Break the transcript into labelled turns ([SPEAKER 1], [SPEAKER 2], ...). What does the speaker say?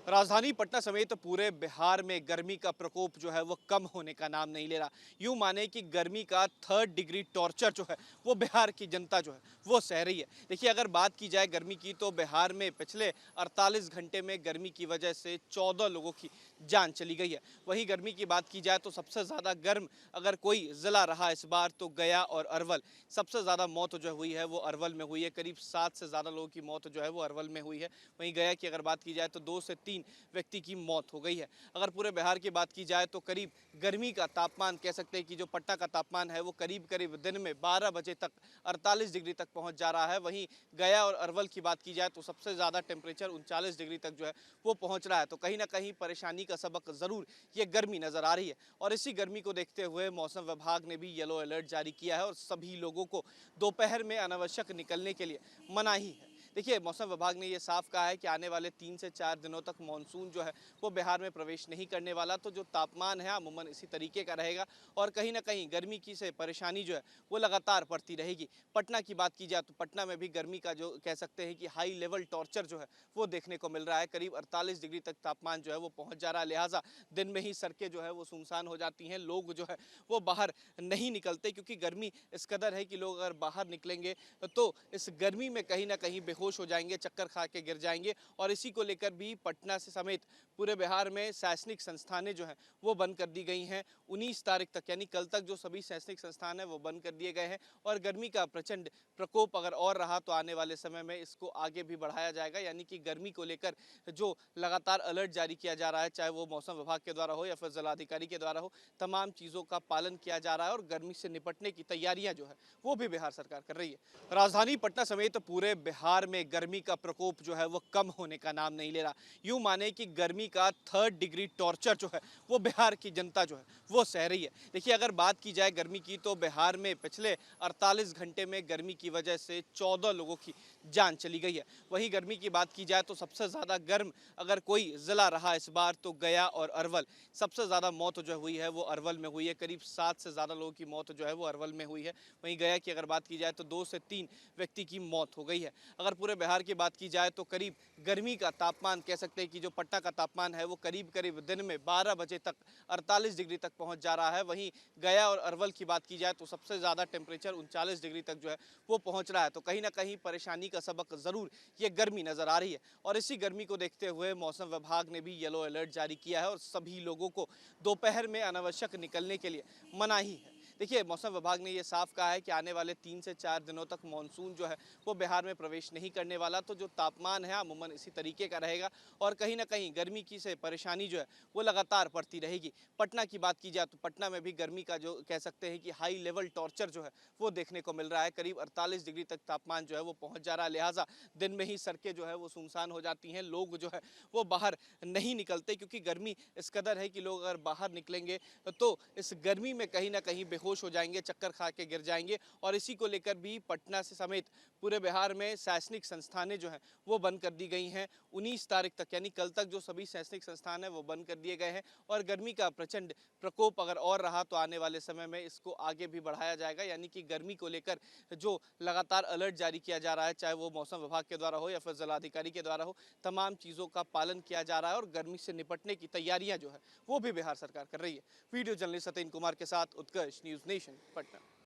[SPEAKER 1] राजधानी पटना समेत पूरे बिहार में गर्मी का प्रकोप जो है वो कम होने का नाम नहीं ले रहा। यूं माने कि गर्मी का 3rd डिग्री टॉर्चर जो है वो बिहार की जनता जो है वो सह रही है। देखिए, अगर बात की जाए गर्मी की तो बिहार में पिछले 48 घंटे में गर्मी की वजह से 14 लोगों की जान चली गई है। वहीं गर्मी की बात की जाए तो सबसे ज़्यादा गर्म अगर कोई ज़िला रहा इस बार तो गया और अरवल। सबसे ज़्यादा मौत जो हुई है वो अरवल में हुई है। करीब 7 से ज़्यादा लोगों की मौत जो है वो अरवल में हुई है। वहीं गया की अगर बात की जाए तो 2 से 3 व्यक्ति की मौत हो गई है। अगर पूरे बिहार की बात की जाए तो करीब गर्मी का तापमान कह सकते हैं कि जो पटना का तापमान है वो करीब करीब दिन में 12 बजे तक 48 डिग्री तक पहुंच जा रहा है। वहीं गया और अरवल की बात की जाए तो सबसे ज़्यादा टेम्परेचर 39 डिग्री तक जो है वो पहुंच रहा है। तो कहीं ना कहीं परेशानी का सबक ज़रूर ये गर्मी नज़र आ रही है। और इसी गर्मी को देखते हुए मौसम विभाग ने भी येलो अलर्ट जारी किया है और सभी लोगों को दोपहर में अनावश्यक निकलने के लिए मनाही है। देखिए, मौसम विभाग ने ये साफ कहा है कि आने वाले 3 से 4 दिनों तक मानसून जो है वो बिहार में प्रवेश नहीं करने वाला। तो जो तापमान है अमूमन इसी तरीके का रहेगा और कहीं ना कहीं गर्मी की से परेशानी जो है वो लगातार बढ़ती रहेगी। पटना की बात की जाए तो पटना में भी गर्मी का जो कह सकते हैं कि हाई लेवल टॉर्चर जो है वो देखने को मिल रहा है। करीब 48 डिग्री तक तापमान जो है वो पहुंच जा रहा है। लिहाजा दिन में ही सड़कें जो है वो सुनसान हो जाती हैं। लोग जो है वो बाहर नहीं निकलते क्योंकि गर्मी इस कदर है कि लोग अगर बाहर निकलेंगे तो इस गर्मी में कहीं ना कहीं बेहोश हो जाएंगे, चक्कर खा के गिर जाएंगे। और इसी को लेकर भी पटना से समेत पूरे बिहार में शैक्षणिक संस्थानें जो हैं वो बंद कर दी गई हैं। 19 तारीख तक यानी कल तक जो सभी शैक्षणिक संस्थान हैं वो बंद कर दिए गए हैं। और गर्मी का प्रचंड प्रकोप अगर और रहा तो आने वाले समय में इसको आगे भी बढ़ाया जाएगा। यानी कि गर्मी को लेकर जो लगातार अलर्ट जारी किया जा रहा है, चाहे वो मौसम विभाग के द्वारा हो या फिर जिलाधिकारी के द्वारा हो, तमाम चीज़ों का पालन किया जा रहा है और गर्मी से निपटने की तैयारियां जो है वो भी बिहार सरकार कर रही है। राजधानी पटना समेत पूरे बिहार में गर्मी का प्रकोप जो है वो कम होने का नाम नहीं ले रहा। यूं माने कि गर्मी का 3rd डिग्री टॉर्चर जो है वो बिहार की जनता जो है वो सह रही है। देखिए, अगर बात की जाए गर्मी की तो बिहार में पिछले 48 घंटे में गर्मी की वजह से 14 लोगों की जान चली गई है। वहीं गर्मी की बात की जाए तो सबसे ज़्यादा गर्म अगर कोई ज़िला रहा इस बार तो गया और अरवल। सबसे ज़्यादा मौत जो हुई है वो अरवल में हुई है। करीब 7 से ज़्यादा लोगों की मौत जो है वो अरवल में हुई है। वहीं गया की अगर बात की जाए तो 2 से 3 व्यक्ति की मौत हो गई है। अगर पूरे बिहार की बात की जाए तो करीब गर्मी का तापमान कह सकते हैं कि जो पटना का तापमान है वो करीब करीब दिन में 12 बजे तक 48 डिग्री तक पहुंच जा रहा है। वहीं गया और अरवल की बात की जाए तो सबसे ज़्यादा टेम्परेचर 39 डिग्री तक जो है वो पहुंच रहा है। तो कहीं ना कहीं परेशानी का सबक ज़रूर ये गर्मी नज़र आ रही है। और इसी गर्मी को देखते हुए मौसम विभाग ने भी येलो अलर्ट जारी किया है और सभी लोगों को दोपहर में अनावश्यक निकलने के लिए मनाही है। देखिए, मौसम विभाग ने ये साफ कहा है कि आने वाले 3 से 4 दिनों तक मानसून जो है वो बिहार में प्रवेश नहीं करने वाला। तो जो तापमान है अमूमन इसी तरीके का रहेगा और कहीं ना कहीं गर्मी की से परेशानी जो है वो लगातार बढ़ती रहेगी। पटना की बात की जाए तो पटना में भी गर्मी का जो कह सकते हैं कि हाई लेवल टॉर्चर जो है वो देखने को मिल रहा है। करीब 48 डिग्री तक तापमान जो है वो पहुंच जा रहा है। लिहाजा दिन में ही सड़कें जो है वो सुनसान हो जाती हैं। लोग जो है वो बाहर नहीं निकलते क्योंकि गर्मी इस कदर है कि लोग अगर बाहर निकलेंगे तो इस गर्मी में कहीं ना कहीं बेहोश हो जाएंगे, चक्कर खा के गिर जाएंगे। और इसी को लेकर भी पटना से समेत पूरे बिहार में शैक्षणिक संस्थानें जो हैं वो बंद कर दी गई हैं। 19 तारीख तक यानी कल तक जो सभी शैक्षणिक संस्थान हैं वो बंद कर दिए गए हैं। और गर्मी का प्रचंड प्रकोप अगर और रहा तो आने वाले समय में इसको आगे भी बढ़ाया जाएगा। यानी कि गर्मी को लेकर जो लगातार अलर्ट जारी किया जा रहा है, चाहे वो मौसम विभाग के द्वारा हो या फिर जिलाधिकारी के द्वारा हो, तमाम चीज़ों का पालन किया जा रहा है और गर्मी से निपटने की तैयारियां जो है वो भी बिहार सरकार कर रही है। वीडियो जर्नलिस्ट सतीन कुमार के साथ उत्कर्ष, न्यूज़ नेशन, पटना।